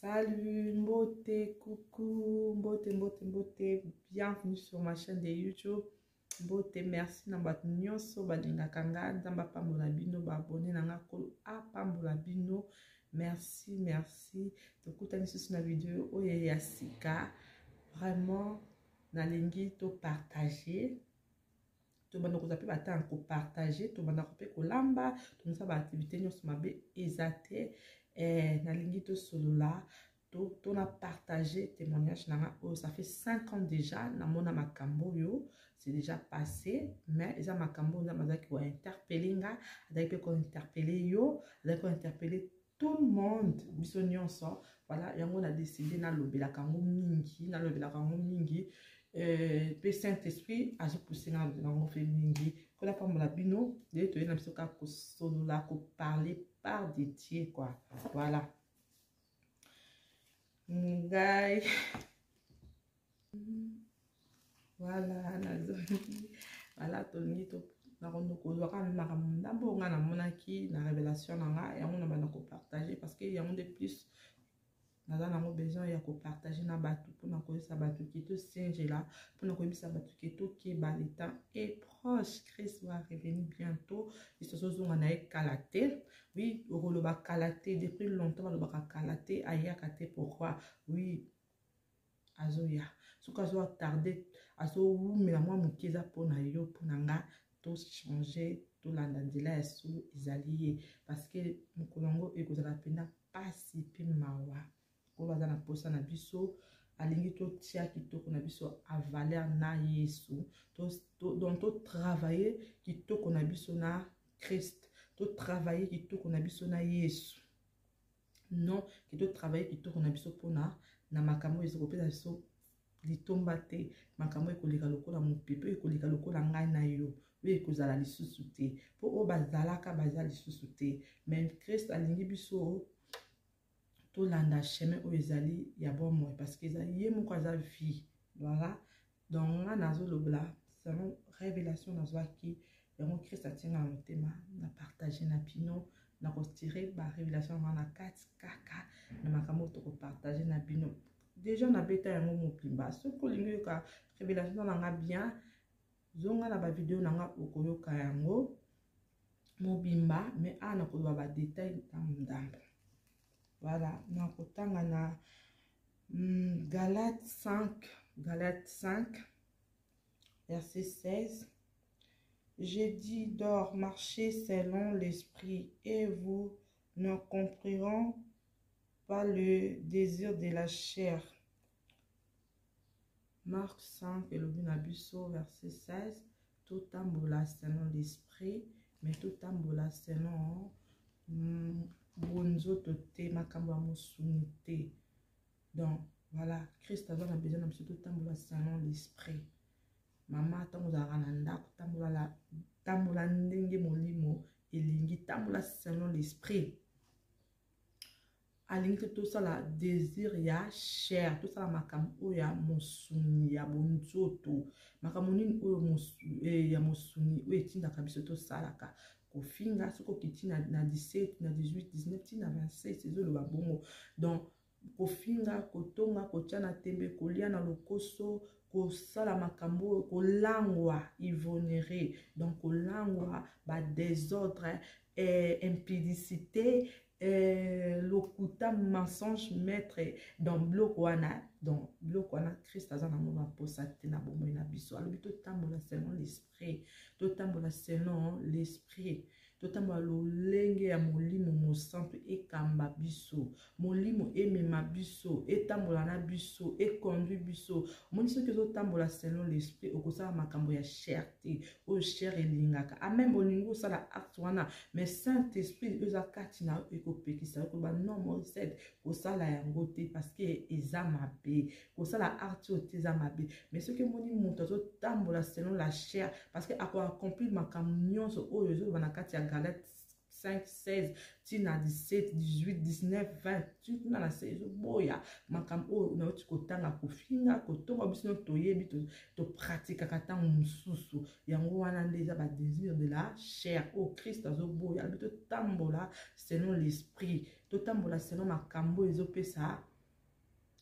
Salut, mbote, coucou, mbote, bienvenue sur ma chaîne de YouTube. Mbote, merci na bato nyonso balinga kanga nzamba pambola bino ba abonné na nga kolo apambola bino. Merci. Tokutani susu na vidéo oyo ya sika. Vraiment nalingi to partager. To banda kozape bata ko partager, to banda kope kolamba, to nsa ba activité nyonso mabe ezate. Nalingi to solola to na partager témoignage nanga oh, ça fait 5 ans déjà na mona makambo yo c'est déjà passé mais eza makambo na mazaki wa interpeller nga adaki pe ko interpeller yo adaki ko interpeller tout le monde biso nyonso voilà yango na décidé na lobela kango mingi pe Saint-Esprit azo pousser na ngo fe mingi ko la pambola bino de to na biso ka ko solola ko parler par dédié quoi voilà ngai voilà voilà tolingi to na kondo ko loka makambo ndambo nga na monaki na révélation nanga yango na bana ko partager parce que yango de plus naza nango besoin ya ko partager na bato pona ko sa bato ki to singela pona ko bisa bato ki to ke ba le temps est proche. Christ va revenir bientôt. Isoso zonga na ekalaté. Oui, oro ba kalaté depuis longtemps ba ba kalaté aya kate pourquoi? Oui, azoya. Soka zo tarder azo wumela mwa mukeza pona yo pona nga to changer to landa ndila ya solo ezalié parce que mukolongo ekozala pena pasi pe mawa. Baza na posa na biso alingi to tia kitoko na biso a valeur na Yesu donc to travailler kitoko na biso na Christ to travailler kitoko na biso na Yesu non to travailler kitoko na biso pona na makambo ezokopesa biso litomba te makambo ekoleka lokola mopepe ekoleka lokola ngai na yo we ekozala lisusu te po o bazalaka baza lisusu te mais Christ alingi biso landa chemin o ezali ya bon moi parce que ezali ye moko aza vie voilà donc nga nazo lobla selon révélation nazwaki yango Christ atinga na motema na partager na bino na kotire ba révélation nga na kati kaka na makambo to ko partager na bino déjà na beta yango mopimba soki olingi yoka révélation na nga bien zonga na ba vidéo na nga okoyoka yango mobimba mais ana koloba ba détail ndambo. Voilà, nakotanga na Galates 5, verset 16. J'ai dit d'or, marchez selon l'esprit, et vous ne comprendrez pas le désir de la chair. Marc 5, et le Bunabuso, verset 16. Tout tambola selon l'esprit, mais tout tambola selon bonzo te makambo ya mosuni te. Donc voilà, Christ a besoin de tout tambola selon l'esprit. Mama tango za na ndako tambola ndenge molimo elingi tambola selon l'esprit. Alingi tout ça la désir ya chair, tout ça la makambo ya mosuni ya bonzoto. Makambo nini oyo ya mosuni oyo etinda kabiso to salaka. Kofinga soko kiti na 17 na 18 19 ti na 26 ezolo babongo donc kofinga kotonga kotia na tembe kolia na lokoso kosala makambo kolangwa ivonnerie donc kolangwa ba désordre impudicité lokuta mensonge maître dans bloc wana Christ aza na moma posa te na bomoi na biso alobi to tambola selon l'esprit to tambola selon l'esprit to tambola lolenge ya molimo mosantu ekamba biso molimo emema biso etambola na biso econduit biso moni soki ozotambola selon l'esprit okosala makambo ya chair te oyo chair elingaka ameme olingi osala acte wana mais Saint-Esprit eza kati na ekopekisa koba non Moïse kosala yango te parce que eza mabe kosala acte oyo te eza mabe mais soki moni moto azotambola selon la chair parce que akoaccomplir makambo nyonso oyo ezoloba na kati ya Galates 5, 16, tina 17, 18, 19, 20, tu na la saison boya makambo na oti kotanga kofinga kotonga biso toyebi to pratique katanga mususu yango wana ndeza ba désir de la chair au Christ azo boya bito tambola selon l'esprit totambola selon makambo ezopesa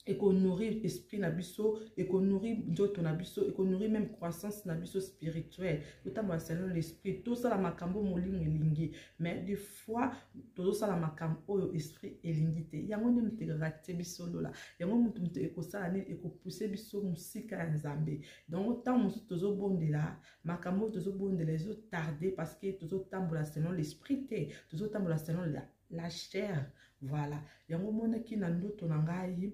et qu'on nourrit l'esprit na biso, et qu'on nourrit d'autres na biso, et qu'on nourrit même croissance na biso spirituelle. Notamment selon l'esprit, tout ça la makambo moling elingi. Mais des fois, tout ça la makambo esprit elingi te. Yango ne mte raté biso lola. Yango mte eko ça ne eko pousser biso musika nzambe. Donc autant musu tozo bonde la, makambo tozo bonde les autres tardé parce que tozo tambola selon l'esprit te, tozo tambola selon la chair. Voilà. Yango mona ki na ndoto na ngai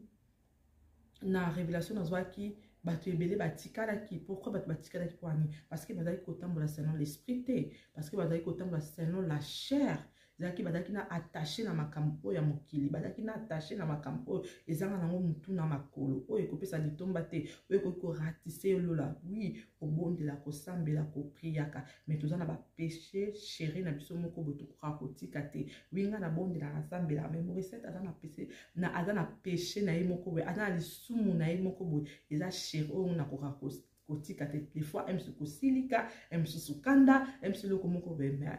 na révélation na zwaki bato ebele batikala ki pourquoi bato batikala ki kwani parce que bazali kotambola selon l'esprit te parce que bazali kotambola selon la chair zaki bazaki na attaché na makambo ya mokili bazaki na attaché na makambo ezanga nango mutu na makolo oyo ekopesa litomba te oyo ko ratisse lola oui obondela ko sambela ko priaka mais tozana ba péché chéri na biso moko boto ko kotika te winga na bondela na sambela mais Morissette azana péché na azana péché na ye moko boye azana lisumu na ye moko boye eza chéri oyo na ko kotika te des fois emsu kosilika emsu sukanda emsu loko moko boye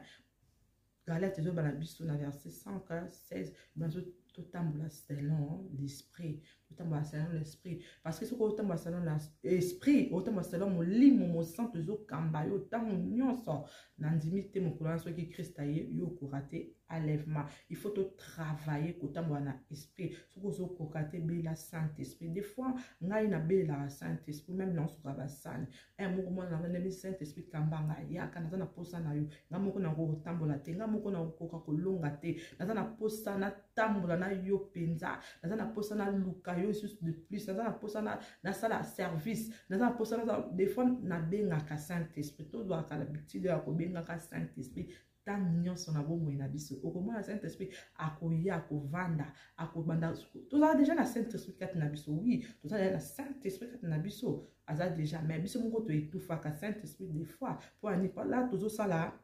Galate zo balabiso na verset 116 dans tout tambola selon l'esprit tout tambola selon l'esprit parce que ce que tambola selon l'esprit autant selon mon limo mon sang zo kamba yo tant nyonso nandimite mon courant ce qui Christ a yo koraté enlèvement il faut te travailler ko tambola na esprit ce que zo kokate be la Saint-Esprit des fois ngai na be la Saint-Esprit même non sur ba san un mouvement na le Saint-Esprit kambanga ya kana na posa na yo ngamoko na ko tambola te ngamoko na ko kolonga te na posa na tambola na yo penza na posa na luka yo juste de plus na posa na sala service na posa na des fois na benga ka Saint-Esprit to doit ka l'habitude ya ko benga ka Saint-Esprit tant nyonso na bomo na biso okomona Saint-Esprit akoya akovanda akobanda toza déjà na Saint-Esprit kati na biso oui toza déjà na Saint-Esprit kati na biso aza déjà mais biso moko to etufa ka Saint-Esprit des fois pour ani pas là tozo sala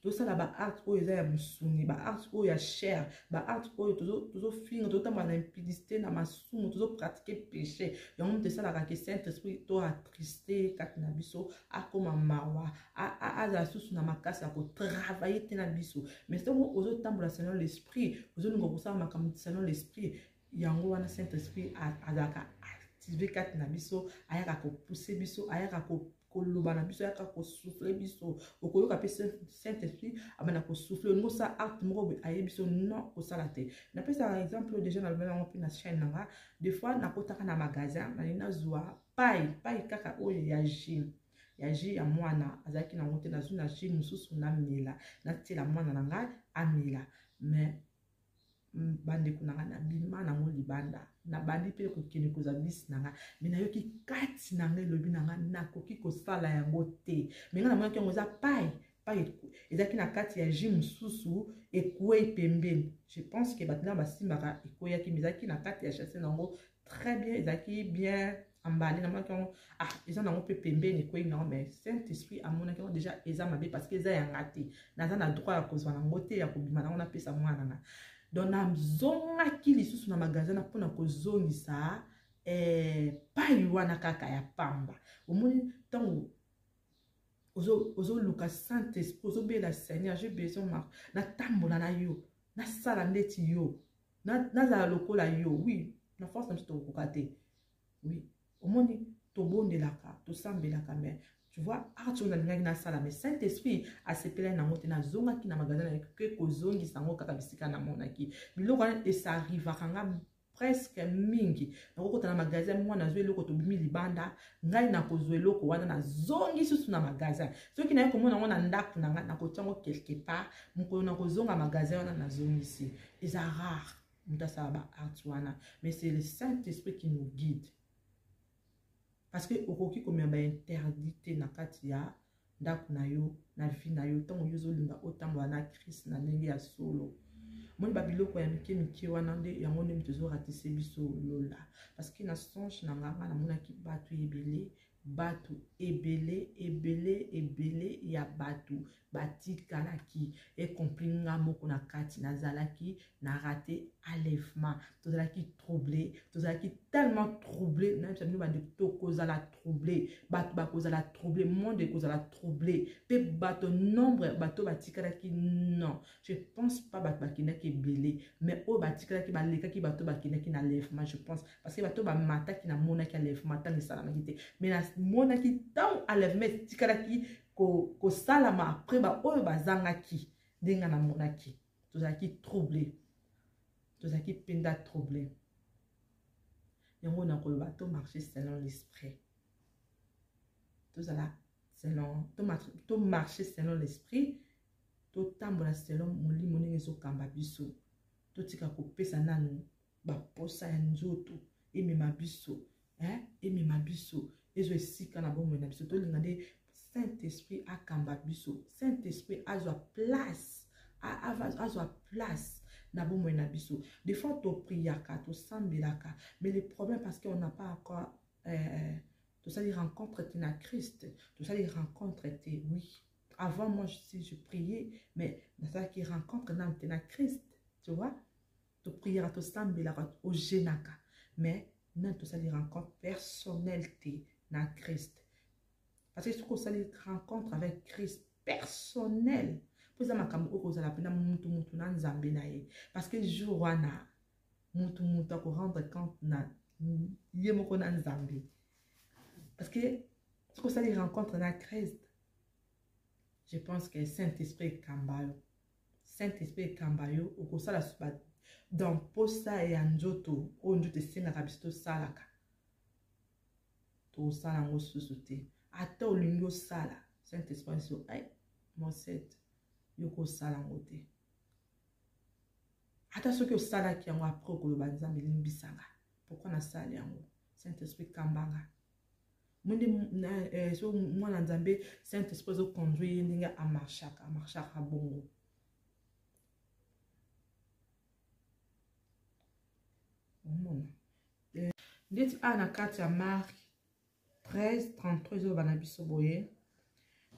tout ça là ba art oyo eza ya musuni ba art oyo ya chair ba art oyo tozo finga totamba na impudicité na masumu tozo pratiquer péché yango te sala ka Saint-Esprit to attristé kati na biso akoma mawa aza susu na makasi ko travailler te na biso mais c'est où ozo tambola selon l'esprit ozo ningo kosala makambo selon l'esprit yango wana Saint-Esprit azaka activer kati na biso ayaka ko pousser biso ayaka ko koloba na biso yaka ko souffler biso okoyoka pe Saint-Esprit abana ko souffler ngo sa acte moko aye biso non ko sala te na pesa par exemple déjà na bana on na chaîne nga des fois na kotaka na magasin na ina zwa pai kaka oyo ya jus ya mwana azaki na ngote na zuna jus mususu na mela na tela mwana na nga amela mais bande kunanga na bima na ngo libanda na bandi pe ko kene ko za bis nanga mais na yoki kati nanga lobi nanga nakoki ko sala yango te mais nga na mwana ngo za pai ezaki na kati ya jus mususu ekwe pembeni je pense que batna basimbaka ekoyaki mizaki na kati ya chasse nango très bien ezaki bien emballé na mwana eza nango pe pembeni ekwe nango mais Saint-Esprit amona que déjà eza mabe parce que eza yanga te naza na droit ya kozwa nango te ya kobima nango na pesa mwana nanga donc na zonga ki lisusu na magasin na pona kozongisa pai wana kaka ya pamba omoni tango ozo luka Saint-Esprit ozo bela Seigneur j'ai besoin na tambola na yo na sala ndeti yo na za lokola yo oui na force na to kokate oui omoni to bondelaka to sambelaka mais tu vois artu na linga na sala mais Saint-Esprit a sepelé na ngote na zonga ki na magasin na ke kozongi sango kaka bisika na monaki biloko et ça arriva kanga presque mingi na kokota na magasin mwana zwe loko to bimi libanda ngai na kozwe loko wana na zongi susu na magasin soki na komona ngona ndaku na nga na kotango quelque part moko na kozonga magasin wana na zongi si c'est rare mutasa ba artu wana mais c'est le Saint-Esprit qui nous guide. Parce que okoki komia ba interdité na kati ya ndaku na yo na vie na yo tango yo zolinga otambo na Christ na ndenge ya solo moni ba biloko ya mike wana nde yango nde mtozo ratisse biso lola parce que na songe na nganga na mona ki batu ebele Batu ebele ya batu batikalaki et compris nga moko na kati nazalaki na raté enlèvement tozalaki troublé tozalaki tellement troublé na biso bandi to kozala troublé batu bakozala troublé monde kozala troublé pe bato nombre bato batikalaki non je pense pas bato bakindaki ebele mais o batikalaki balekaki bato bakindaki na enlèvement je pense parce que bato bamataki na monaki enlèvement tant esalamaki te mais na monaki tant enlèvement tikalaki ko salama après ba oyo bazangaki denga na monaki tozalaki troublé tozalaki penda troublé yango na koloba to marcher selon l'esprit tozala selon to marcher selon l'esprit to tambola selon molimo ndenge ezokamba biso totika kopesa nanu baposa ya nzoto emema biso emema biso ezo esika na bomoi na biso tolinga nde Saint-Esprit a kamba biso. Saint-Esprit a sa place. A sa place. Na bomoi na biso. Des fois, tu priaka, tu sambelaka. Mais le problème, parce qu'on n'a pas encore. Tout ça, les rencontres étaient na Christ. Tout ça, les rencontres étaient, oui. Avant, moi, je priais. Mais ça qui rencontre na Christ. Tu vois? Tu priera, tu sambelaka, tu genaka. Mais non, tout ça, les rencontres personnelles na Christ. Parce que ce qu'on s'est rencontre avec Christ personnel. Pour ça, parce que le jour où on a rendre compte parce que ce qu'on s'est rencontre avec Christ, je pense que Saint-Esprit est Kambayo. Saint-Esprit est Kambayo. Au cours de dans Posa et Anjoto, on dit que c'est un rabisto salaka. Tout ça, on se soutient. Ata olingo sala Saint-Esprit so ay mon set yoko sala ngote ata soki osala ki yango apres okoloba nzambe limbisanga pourquoi na sala yango Saint-Esprit kambanga mwende so mwana nzambe Saint-Esprit zo conduire ndenge amarchaka bongo ndeti ana kati ya Marc 13, 33,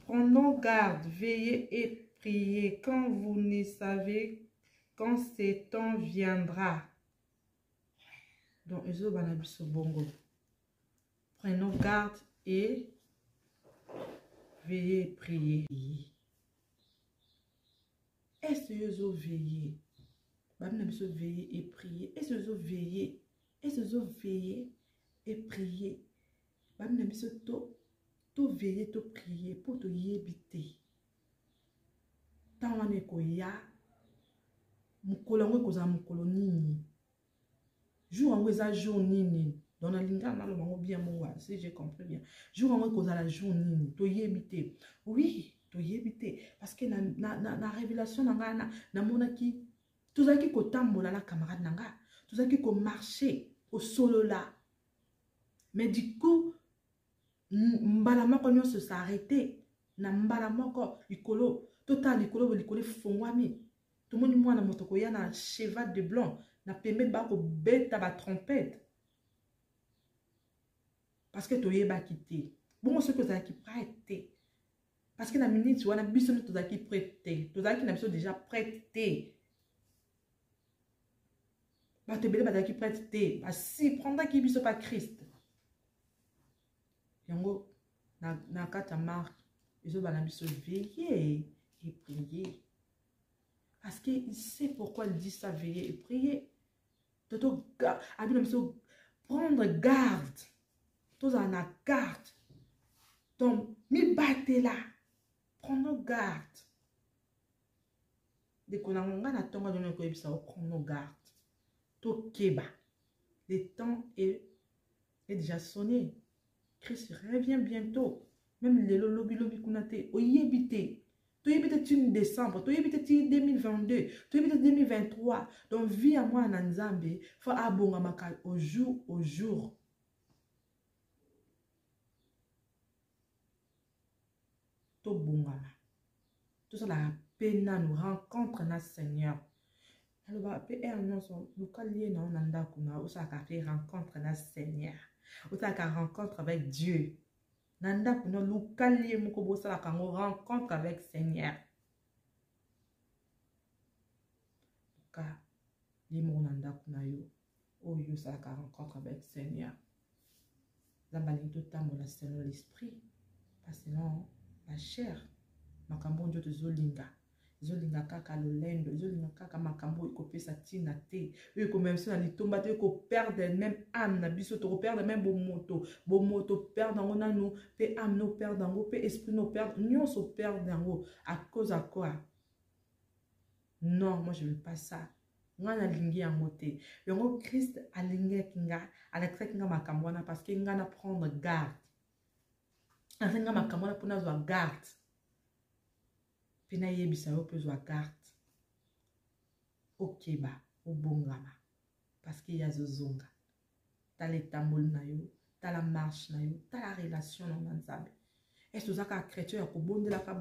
prenons garde, veillez et priez quand vous ne savez quand ce temps viendra. Donc, prenons garde et veillez et priez. Est-ce que vous veillez? Veillez et priez. Est-ce que vous veillez? Est-ce que vous veillez et priez? To veiller, to prier pour te yébiter. Tant on est koya, mukolongo koza mukolonini. Jour en weza jour nini. Dans la linga na lo mango bien moi, si j'ai compris bien. Jour en koza la jour nini, to yébiter. Oui, to yébiter parce que na révélation na monaki tout ça qui ko tambola la camarade nanga, tout ça qui ko marcher au solo là. Mais du coup mbala moko nyonso s'arrêter na mbala moko likolo total likolo fongwami tout le monde mwana motoko ya na cheval de blanc na pembe ba ko beta ba trompette parce que toyeba kité bon ce que ça qui prêter parce que na minute wana biso to za ki prêter to za ki na biso déjà prêter ba te bele ba za ki prêter ba si prendre ki biso pas Christ. Yango na kata Marc ils ont besoin de veiller et prier parce qu'il sait pourquoi il dit ça veiller et prier toto prendre garde tous en a garde donc mi battez là prendre garde dès qu'on a na tonga de nos koyebisa prendre garde to keba le temps est déjà sonné. Christ revient bientôt. Même les lobby kunate. Oyebite. Tu yebite tu décembre. Tu yebite tu 2022. Tu yebite 2023. Donc vie à moi en Nzambe. Faut abonga maka au jour au jour. To bonga. Tout ça la peine nous rencontre na Seigneur. Alors va pe annonce nous kalié na onanda kuna. Ou ça ka fait rencontre na Seigneur. Ou ta rencontre avec Dieu. Nanda kuno lukali moko bosala kango rencontre avec Seigneur. Ka limo nanda kuna yo. Oh yo sala ka rencontre avec Seigneur. Zambani to tambola selon l'esprit. Pas selon la chair. Makambo njo zolinga. Zolinga kaka lolendo, zolinga kaka makambo ekopesa tina te. Yo komemso na litomba te ko perdre même âme na biso to perdre même bomoto perdre ngo nanu pe âme no perdre ngo pe esprit no perdre nyonso perdre ngo à cause à quoi? Non, moi je veux pas ça. Nga na lingi yango te. Yango Christ alingi kinga, alakisa kinga makambo wana parce que nga na prendre garde. Nga makambo wana pona zwa garde. Pena yebisa yo pe zwa garde. Okeba, obongama. Parce qu'il y a zozonga. T'as les tambols na yo, t'as la marche na yo, t'as la relation na nzambe. Est-ce que ça chrétien yako bonde laka.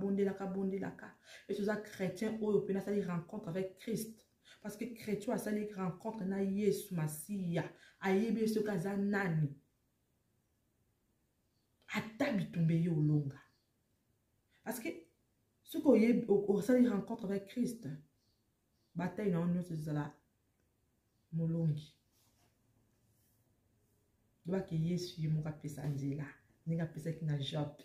Est-ce que ça chrétien oyo pena sali rencontre avec Christ. Parce que chrétien a sali rencontre na Yesu Masiya. Ayebi ce kaza nani. Atabi tombe yo longa. Parce que ce qu'on sali rencontre avec Christ. Bataille na onyo se zala molongi. Doa ke Yesu yi moka pesa nzela. Ninga pesa ki na Job.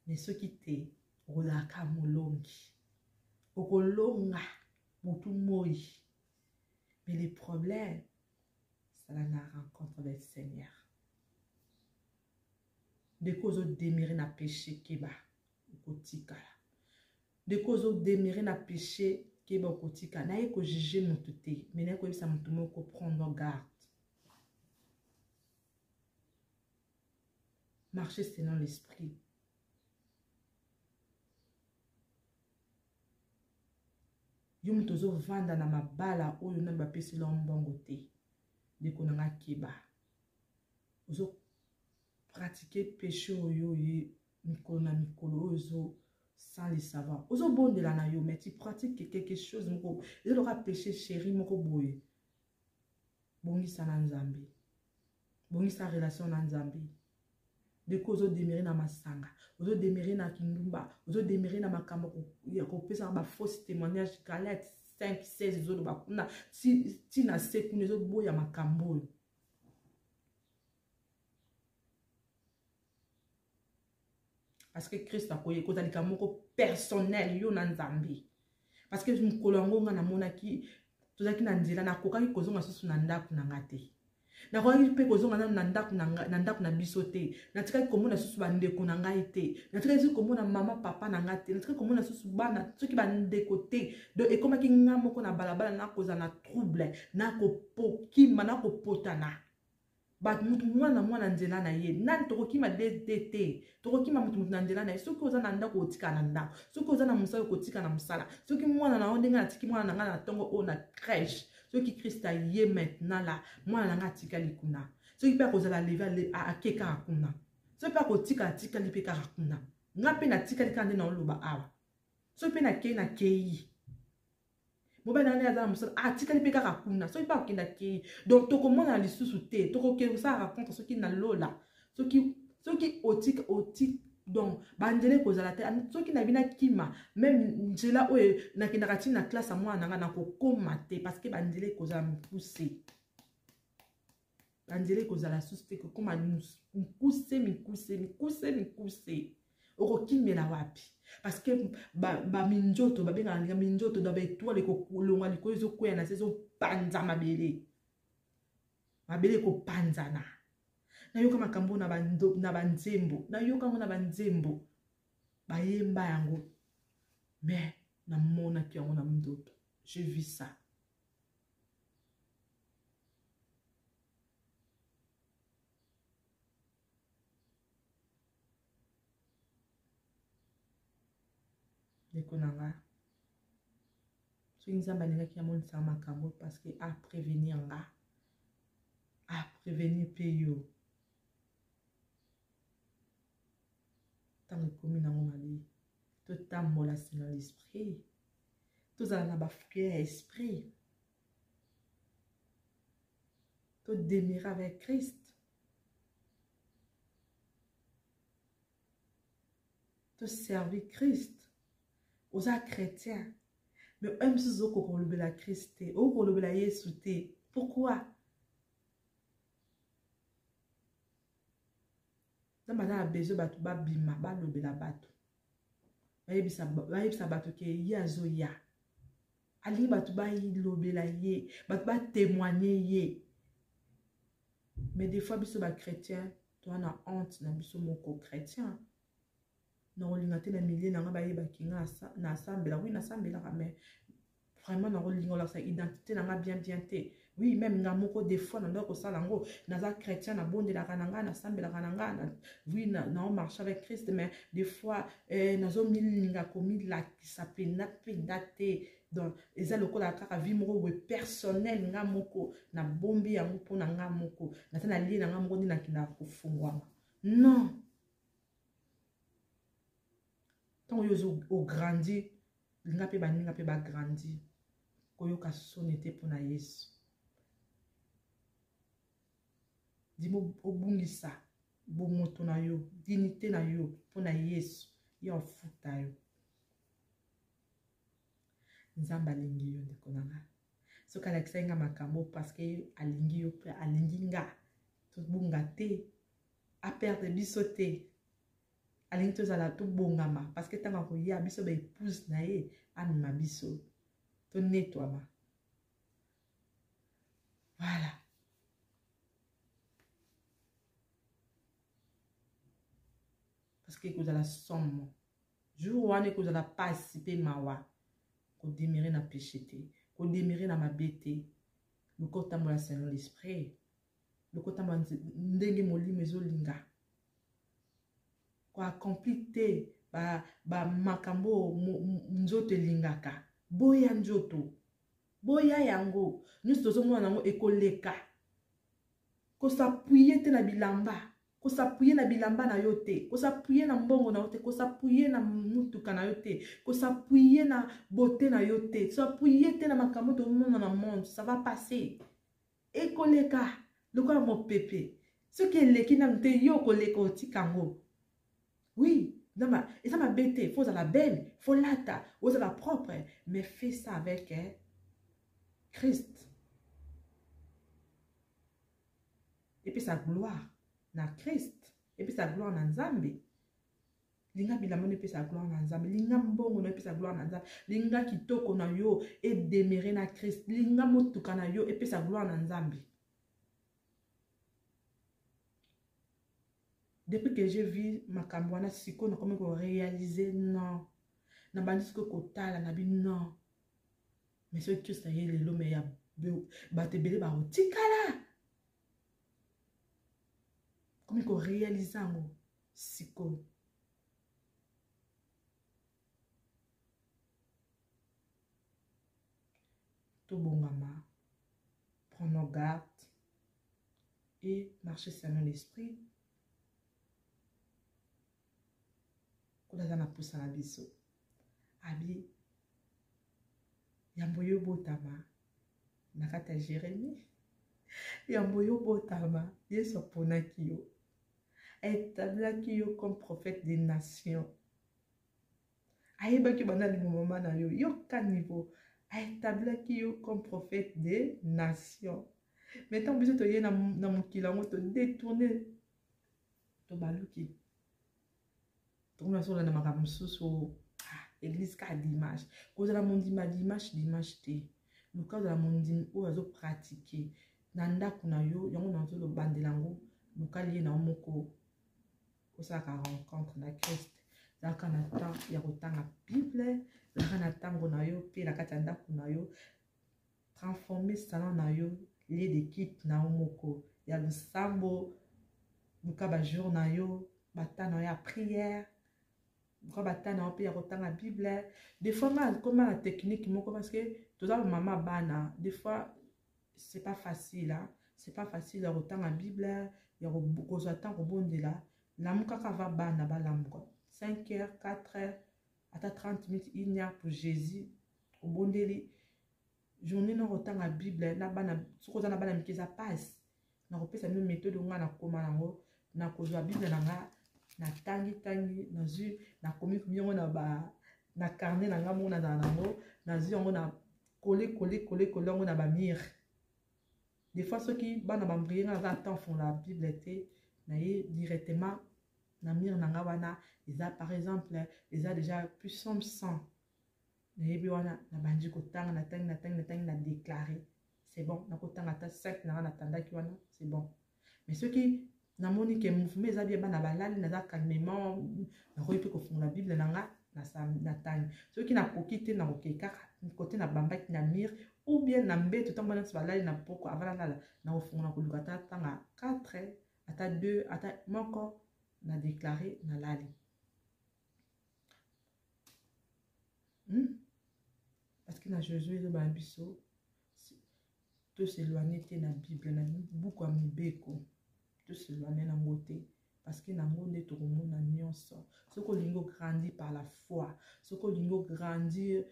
Mais ceux qui te olaka molongi. Okolonga mutu moi. Mais les problèmes, ça la rencontre avec le Seigneur. De cause au déméré na péché keba okotika. De cause au déméré na péché keba okotika. Na yeko juger mutu te. Mais na yeko bisa mutu mo ko prendre garde. Marcher selon l'esprit. Yo mutozo vanda na mabala oyo na bapesi lo mbongo te. Deko na keba. Ozo pratiquer péché oyo mikolo na mikolo ozo sans le savoir. Ozo bondela na yo mais tu pratiques quelque chose moko. Yo loka péché chéri moko boye. Bongisa na nzambe. Bongisa relation na nzambe. Deko ozo demere na masanga. Ozo demere na kindumba. Ozo demere na makambo ya kopesa ba fausse témoignage Galate 5:16 ozo do bakuna ti na sekune ozo boya makambo. Parce que Christ a koye ko zalika moko personnel yo na nzambe. Parce que mkolongo nga na monaki tozaki na nzela na kokaki kozonga susu na ndaku na ngate. Na kwa pe kozonga na ndaku na biso te. Na tika komona susu bandeko na ngai te. Na tika susu komona mama papa na ngai te. Na tika komona susu bana soki bandeko te. Do ekomaki nga moko na balabala na koza na trouble na kopokima na kopotana. Bat mutu mwana nzela na ye. Nani tokokima te. Tokokima mutu na nzela na ye. Soki oza na ndako otika na ndako. Soki oza na musala okotika na musala. Soki mwana na ondenga na tiki mwana na nga na tongo o na crèche. Ceux qui Christ a yé maintenant là, moi na tika likuna. Ceux qui perdent la lever à keka akuna. Ceux qui perdent tika lipeka akuna. Nga pe na tika likande na oloba awa. Ceux qui na kei na kei. Moba na neza musala a tika lipeka akuna. Ceux qui perdent kenda kei. Donc toko mona lisusu te. Toko ke ça raconte ceux qui na lola. Ceux qui otika donc bandele kozala te soki na bina kima même njela oye na kinakati na classe à moi na kokoma te parce que bandele kozala mpousser bandele kozala suste ko koma mikuse okokimela wapi parce que ba minjoto ba benga minjoto da ba étoile ko longa liko zo koya na saison panza mabele ko panzana. Na yoka makambo na banzembo. Na yoka na banzembo. Bayemba yango. Mais, na mona ki yango na mdoto. J'ai vu ça. Deko nanga. So nzamba nenga ki yamoni sa makambo parce que a prévenir nga. A prévenir peyo. Comme une anomalie. Tout tambola dans l'esprit. Tout ça n'a pas fruit esprit. Tout démire avec Christ. to servir Christ. Oza chrétien. Mais même si vous avez la Christ, vous avez la Jésus. Pourquoi? Dans ma besoin batu ba bima ba lobela batu. Ba yebisa batu ke yazo ya. Ali batu ba yi lobela ye, batu ba témoigner ye. Mais des fois biso ba chrétien, toi na honte na biso moko chrétien. Na olingate na milieu na ba yeba kinga na assemblée, oui na assemblée mais vraiment na olingo la sa identité na bien te. Oui, même na moko des fois na ndoko salango naza chrétien na bonde la kananga na sambe la kananga na oui na on marche avec Christ mais des fois nazo milinga komi la sa pendate donc eza lokola kaka vie moko we personnel nga moko na bombi yango pona nga moko na tana lie na nga moko ndina kina kufungwama non tant yo au grandi linga pe baninga pe ba grandi koyoka sonete pona Yesu. Dimo obungisa bomoto na yo dignité na yo pona Yesu yo futa yo nzamba alingi yo ndeko nanga soki alakisa nga makambo parce que alingi yo pe alingi nga tobunga te aperde biso te alingi tozala tobongama parce que ntango koya biso ba épouse na ye amema biso to nettoiement voilà. Parce que vous avez la somme. Jour où vous avez participer mawa. Vous démirez na péché. Vous démirez na ma bête. Le côté de la Seigneur l'esprit. Le côté de moli mezo linga. Vous accomplissez ba makambo nzote lingaka. Boya njoto. Boya yango. Nous sommes nango ekoleka. Ko s'appuyer te na bilamba. Ko s'appuyer na bilamba na yote, ko s'appuyer na mbongo na yote, ko s'appuyer na mutuka na yote, ko s'appuyer na beauté na yote, ko s'appuyer te na makambo to monde na monde, ça va passer. Et koleka, le quoi mon pépé. Ce qui est leki na mte yo koleka otikango. Oui, et ça m'a bêté, faut la belle, faut lata, faut la propre, mais fais ça avec Christ. Et puis sa gloire. Na Christ et puis sa gloire na Nzambe linga bilamone pe sa gloire na Nzambe linga mbongo na pe sa gloire na Nzambe linga kitoko na yo et demeurer na Christ linga motuka na yo et puis sa gloire na Nzambe. Depuis que j'ai vu makambo na siko na comme ko réaliser non na bandisi ko kotala na bi non mais ce que ça y est lelo mais ya ba te bele ba otikala. Comme qu'on réalise un siko. Tout bon maman. Prenons garde. Et marcher selon l'esprit. Quand on a poussé à biso. Abi. Yamboyo botama. Nakata Jérémie. Yamboyo botama. Yeso ponaki yo. Établi comme prophète des nations. Aïba ki bana li maman na yo. Yo ka niveau. Établi comme prophète des nations. Mais tant que tu es dans mon kilango, tu détourner. Tu baluki. Tu me sur la maman sous église ka dimanche. Cause la mon dimanche te. Le cas de la mondine où azo pratiquer. Nanda kuna yo yango nanzo lo bandelango. Le cas lié na moko. Ça rencontre na Christ. Ça quand attend ya kotanga Bible, ça quand attend na yo pe la katanda kuna yo transformer salon na yo les d'équipe na moko. Ya le sambo buka ba jour na yo batana ya prière. Buka batana pe ya kotanga Bible. Des fois comme la technique moko parce que tout ça maman bana, des fois c'est pas facile hein. C'est pas facile ya kotanga Bible, ya ko attend ko bondela. La mukaka va bana balamko 5 heures, 4 heures, à 30 minutes, il y a pour Jésus. Au bon délai, journée non autant la Bible, la bana, ce qu'on a la bana qui ça passe. Na repère cette même méthode on a comment nango, na cause la Bible nanga na tangi nazu na komi yango na carnet na nga mona na nango nazu yango na coller yango na ba mire. Des fois ceux qui bana ba mbrier na attend font la Bible était na directement na mire na nga wana ils a par exemple ils a déjà plus somme 100 na yebi wana na bandi ko tanga na tangi na déclarer c'est bon na ko tanga ta 5 na tandaki wana c'est bon. Mais ceux qui na moni ke mouvement eza bien bana balali na za calmement na ko yebi ko font la Bible na nga na tangi ceux qui na kokite na kokeka côté na bambaki na mire ou bien na mbeto tant bana balali na poko avant na ofunga na koluka ta tanga 4 ata 2 ata moko na déclarer na lali. Parce que na Josué le bambiso tout s'éloigner te na Bible na buku mibeko tout s'éloigner na ngote parce que na monde to komona nyonso ce que lingo grandit par la foi ce que lingo grandir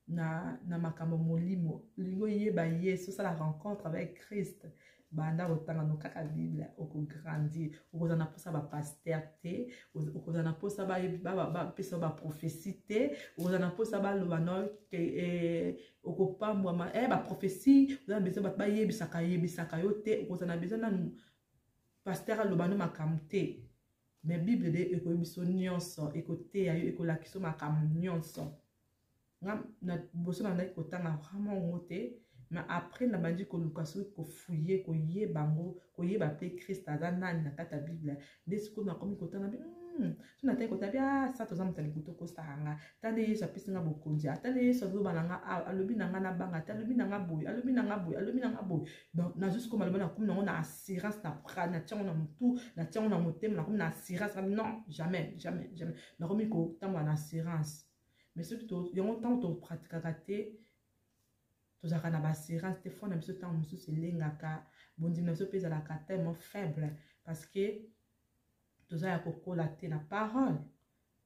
na makambo molimo lingo yeba Yesu ça la rencontre avec Christ banda otanga no kaka Bible oko grandir okozana posa ba pasteur te okozana posa ba pesa ba prophétie te okozana posa ba lobano ke okopambwa ba prophétie okozana besoin ba yebisaka yo te okozana besoin na pasteur lobano makamte mais Bible de ekoyebiso nyonso ekote ayo ekolakiso makam nyonso na boso na ndaki kotanga vraiment ngote. Mais après na bandi ko lukaso ko fouiller ko yebango ko yeba pe Christ aza nani na kata Bible des ko na komi kotana bi so na tay ko tabia sa to zamtali kuto ko sanga tande Yesu apisinga bokonzi atande Yesu azobananga alobi nanga na banga alobi nanga boy alobi nanga boy donc na juste comme alobi na komi na assurance na pra na tiango na mutu na tiango na motem na komi na assurance non jamais na komi ko tamo na assurance. Mais ce que yango tant to pratique kate tous à na assurance des fois na biso temps musu se lengaka bondi na so pesa la tellement faible parce que tous à kokola te na parole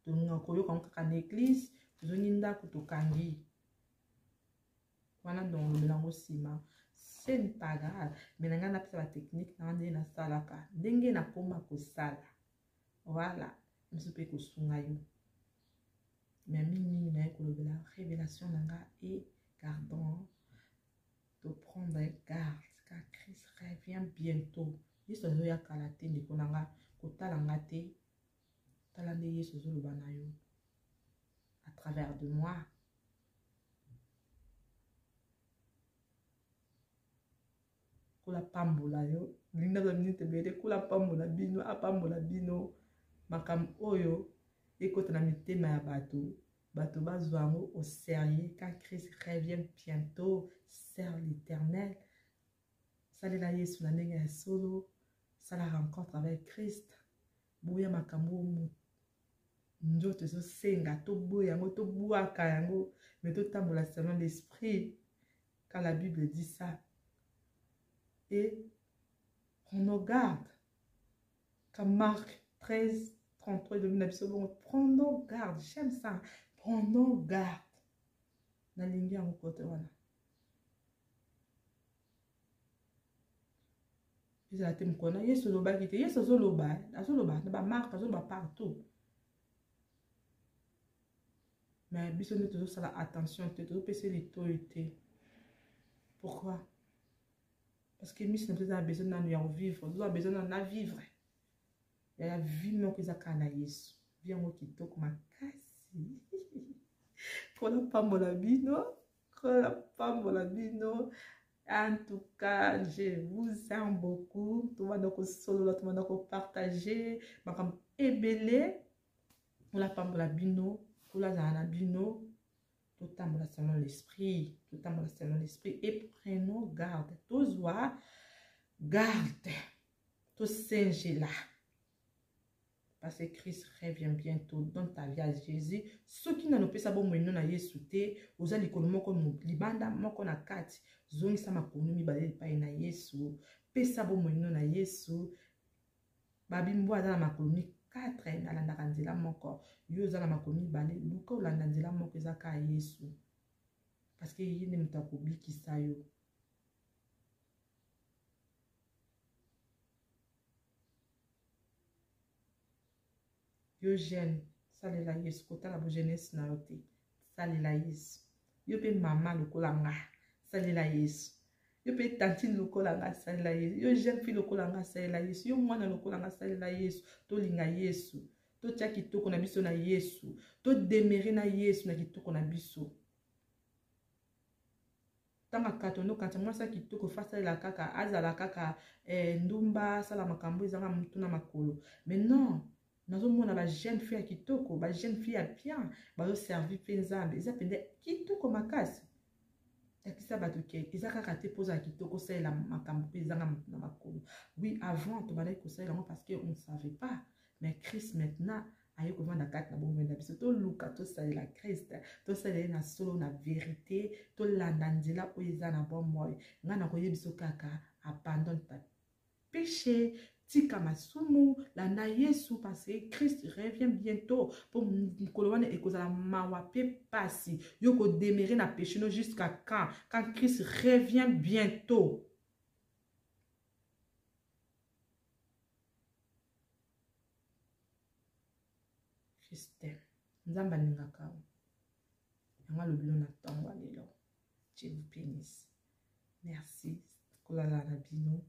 to ngoyo kaka na église tous ninda kutokangi wana donc le lango sima c'est pas grave mais na ngana pesa la technique na ndé na salaka ndenge na koma ko sala voilà musu pe ko sungayo mais mingi na ko la révélation nanga et gardons de prendre garde car Christ revient bientôt. Yesu ya kalate ndi konanga kotalanga te talande Yesu zo banayo à travers de moi. Kola pambola yo linda za minute bede kola pambola bino apambola bino makam oyo ekota na mitema ya bato bazwango au sérieux quand Christ revient bientôt. Serre l'Éternel, salela Yesu na ndenge ya solo, ça la rencontre avec Christ. Boya makambo njoto so senga to boya yango to buaka yango mais to tambola selon l'esprit quand la Bible dit ça. Et on nous garde. Comme Marc 13 33 prenons garde, j'aime ça. Prenons garde. Na lingi yango kote wana. Ils ont été mkona Yesu loba kite Yesu zo loba na ba marque zo ba partout mais biso ne toujours ça la attention te toujours pese l'autorité. Pourquoi? Parce que mis n'a pas besoin de nous vivre nous avons besoin de vivre il y a la vie non que ça kana Yesu vient mo kitoko makasi pour la pambola bino en tout cas, je vous aime beaucoup. Tout le monde solo, tout le monde partager. Makam ebele. On la femme la bino, pour la zana bino. Tout le temps selon l'esprit, tout le temps selon l'esprit. Et prenons garde. Tous voix, garde. Tout singe là. Parce que Christ revient bientôt dans ta vie à Jésus. Ceux qui n'ont pas ça bon moyen na Yesu te, oza likolo moko libanda moko na kati. Zongi sa makonu mi baleli pa na Yesu. Pesa bon moyen na Yesu. Babimbo ada na makonu 4 na landa kanzela moko. Yo za na makonu baleli luka olanda nzela moko ezaka Yesu. Parce que yene mutakobi kisayo. yo jeune salela yesu kotala bo jeunesse na yo te salela yesu yo pe mama lokola nga salela yesu yo pe tantine lokola nga salela yesu yo jeune fille lokola nga salela yesu yo mwana lokola nga salela yesu tolinga yesu totia kitoko na biso na yesu todemere na yesu na kitoko na biso tanga katono kanta mwasa kitoko fasalela kaka azala kaka ndumba sala makambo ezanga mutu na makolo mais non nazomona ba jeune fille ya kitoko ba jeune fille ya bien bazo servir pe nzambe eza pende kitoko makasi yakisa bato ke eza kaka te poza ya kitoko salela makambo pe ezanga mutu na makolo oui avant tobandaki kosalela yango parce que on ne savait pas mais Christ maintenant aye kovanda kati na bomoi na biso toluka tosalela Christ tosalela na solo na vérité tolanda nzela oyo eza na bomoi nga na koyebi biso kaka abandonne ta péché tika masumu landa Yesu parce que Christ revient bientôt pour mokolo wana ekozala mawa pe pasi yo kodemere na péché no jusqu'à quand Christ revient bientôt. Christ nzamba ningaka yango lobilo na tango lelo. Dieu vous bénisse. Merci kolala na bino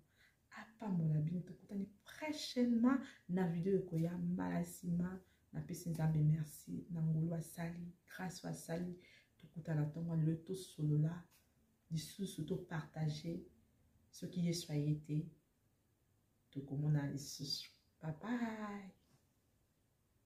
apambola bino tokutani prochainement na video ekoya mbala nsima napesi nzambe merci na ngolu asali grâce asali tokutana tango lelo tosolola lisusu topartage soki yesu aye te tokomona lisusu. Bye bye.